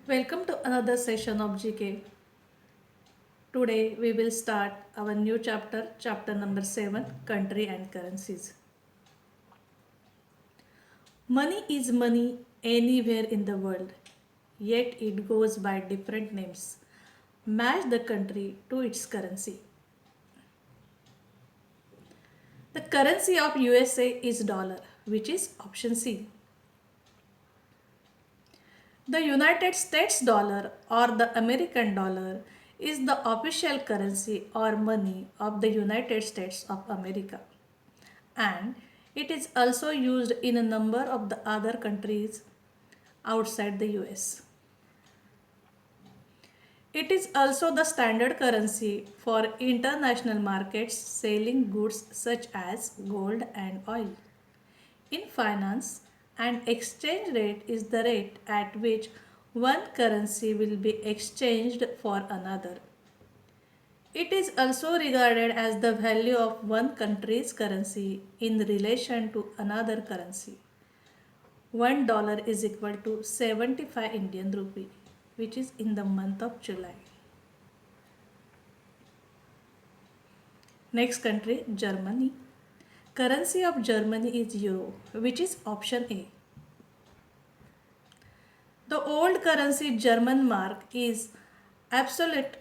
Welcome to another session of GK. Today we will start our new chapter, chapter number 7, Country and Currencies. Money is money anywhere in the world, yet it goes by different names. Match the country to its currency. The currency of USA is dollar, which is option C. The United States dollar or the American dollar is the official currency or money of the United States of America, and it is also used in a number of the other countries outside the US. It is also the standard currency for international markets selling goods such as gold and oil. In finance, an exchange rate is the rate at which one currency will be exchanged for another. It is also regarded as the value of one country's currency in relation to another currency. $1 is equal to 75 Indian rupee, which is in the month of July. Next country, Germany. Currency of Germany is euro, which is option A. The old currency German mark is obsolete.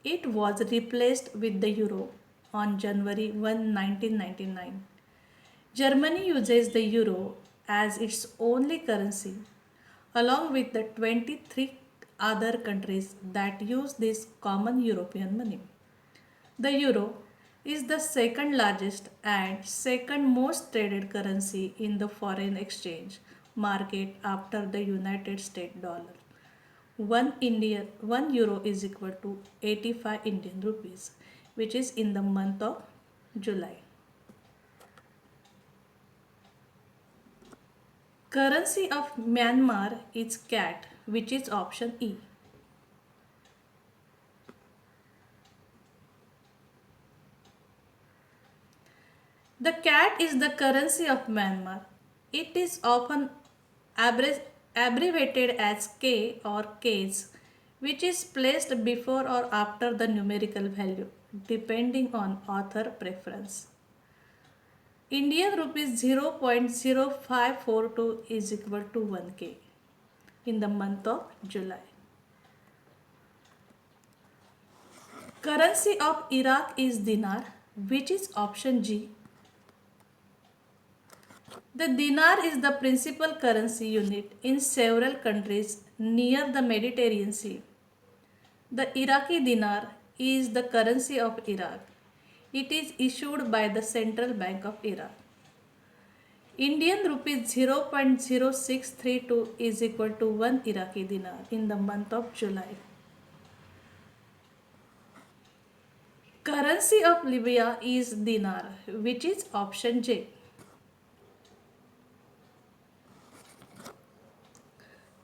It was replaced with the euro on January 1, 1999. Germany uses the euro as its only currency, along with the 23 other countries that use this common European money. The euro is the second largest and second most traded currency in the foreign exchange market after the United States dollar. 1 euro is equal to 85 Indian rupees, which is in the month of July. Currency of Myanmar is CAT, which is option E. The CAT is the currency of Myanmar. It is often abbreviated as K or Ks, which is placed before or after the numerical value, depending on author preference. Indian rupees 0.0542 is equal to 1K in the month of July. Currency of Iraq is dinar, which is option G. The dinar is the principal currency unit in several countries near the Mediterranean Sea. The Iraqi dinar is the currency of Iraq. It is issued by the Central Bank of Iraq. Indian rupees 0.0632 is equal to 1 Iraqi dinar in the month of July. Currency of Libya is dinar, which is option J.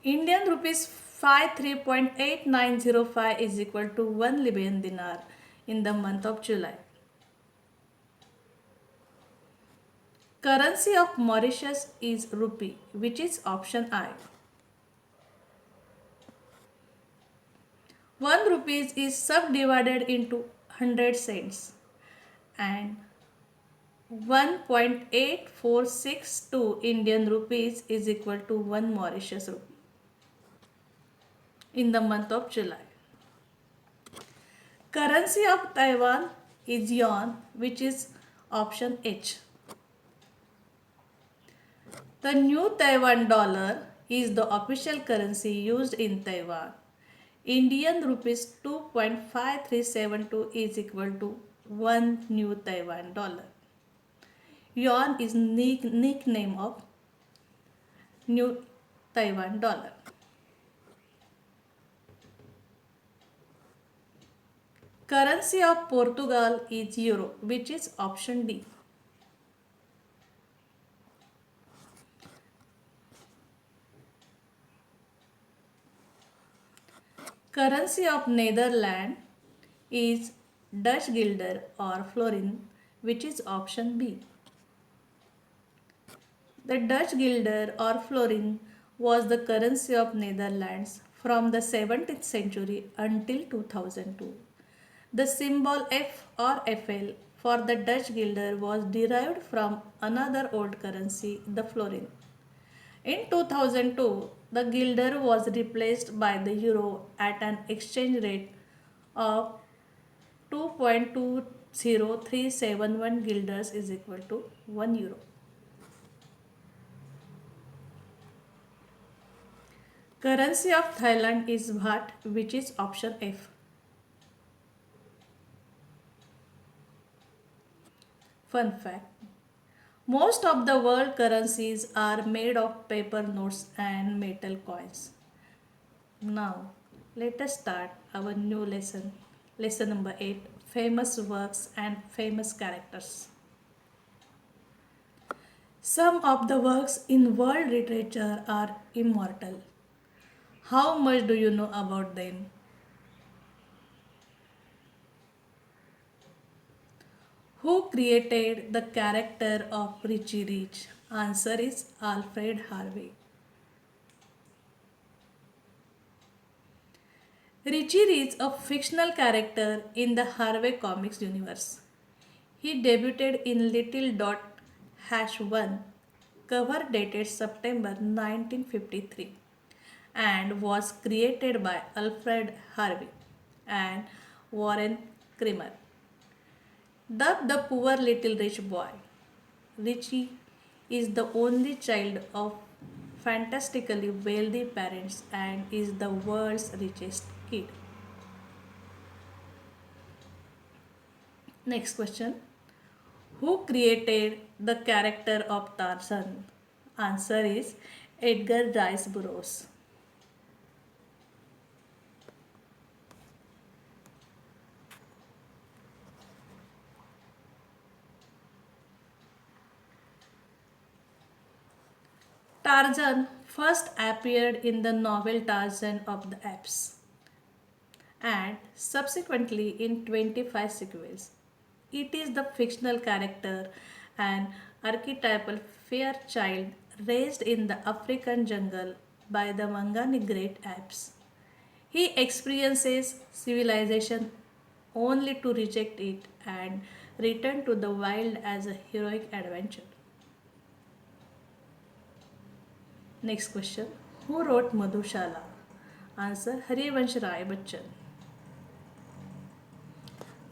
Indian rupees 53.8905 is equal to 1 Libyan dinar in the month of July. Currency of Mauritius is rupee, which is option I. 1 rupees is subdivided into 100 cents and 1.8462 Indian rupees is equal to 1 Mauritius rupee in the month of July. Currency of Taiwan is yuan, which is option H. The new Taiwan dollar is the official currency used in Taiwan. Indian rupees 2.5372 is equal to 1 new Taiwan dollar. Yuan is nickname of new Taiwan dollar. Currency of Portugal is euro, which is option D. Currency of Netherlands is Dutch guilder or florin, which is option B. The Dutch guilder or florin was the currency of Netherlands from the 17th century until 2002. The symbol F or FL for the Dutch guilder was derived from another old currency, the florin. In 2002, the guilder was replaced by the euro at an exchange rate of 2.20371 guilders is equal to 1 euro. Currency of Thailand is baht, which is option F. Fun fact: most of the world currencies are made of paper notes and metal coins. Now, let us start our new lesson. Lesson number 8: famous works and famous characters. Some of the works in world literature are immortal. How much do you know about them? Who created the character of Richie Rich? Answer is Alfred Harvey. Richie is a fictional character in the Harvey Comics universe. He debuted in Little Dot Hash 1, cover dated September 1953, and was created by Alfred Harvey and Warren Creamer. Dubbed the poor little rich boy, Richie is the only child of fantastically wealthy parents and is the world's richest kid. Next question: who created the character of Tarzan? Answer is Edgar Rice Burroughs. Tarzan first appeared in the novel Tarzan of the Apes and subsequently in 25 sequels. It is the fictional character and archetypal fair child raised in the African jungle by the Mangani great apes. He experiences civilization only to reject it and return to the wild as a heroic adventure. Next question: who wrote Madhushala? Answer: Harivansh Rai Bachchan.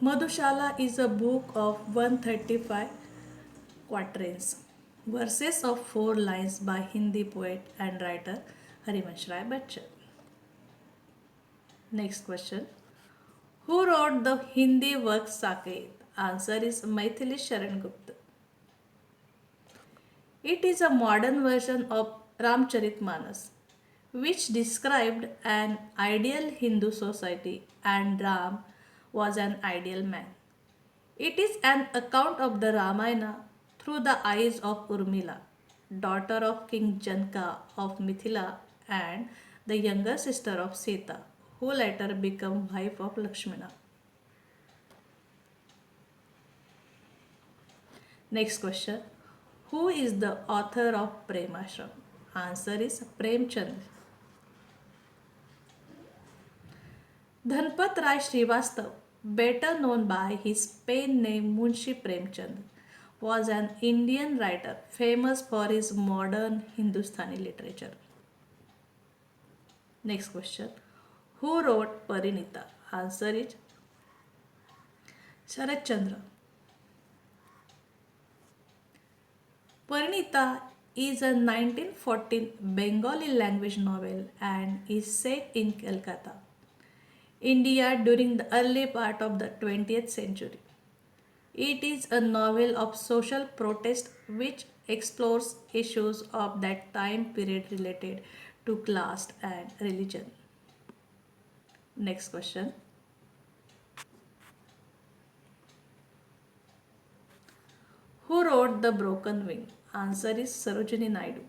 Madhushala is a book of 135 quatrains, verses of 4 lines by Hindi poet and writer Harivansh Rai Bachchan. Next question: who wrote the Hindi work Saket? Answer is Maithili Sharan Gupta. It is a modern version of Ramcharitmanas, which described an ideal Hindu society and Ram was an ideal man. It is an account of the Ramayana through the eyes of Urmila, daughter of King Janka of Mithila and the younger sister of Sita, who later became wife of Lakshmana. Next question: who is the author of Premashram? Answer is Premchand. Dhanpat Rai Srivastav, better known by his pen name Munshi Premchand, was an Indian writer famous for his modern Hindustani literature. Next question: who wrote Parinita? Answer is Sharat Chandra. Parinita is a 1914 Bengali language novel and is set in Calcutta, India during the early part of the 20th century. It is a novel of social protest which explores issues of that time period related to class and religion. Next question: who wrote The Broken Wing? Answer is Sarojini Naidu.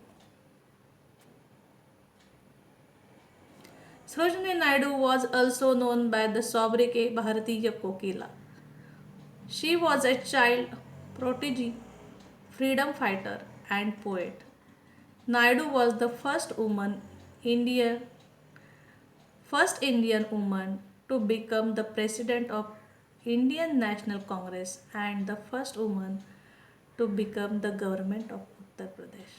Sarojini Naidu was also known by the sobriquet Bharatiya Kokila. She was a child prodigy, freedom fighter, and poet. Naidu was the first woman Indian first Indian woman to become the president of Indian National Congress and the first woman to become the government of Uttar Pradesh.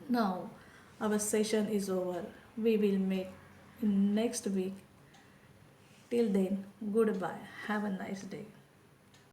Now, our session is over. We will meet in next week. Till then, goodbye. Have a nice day.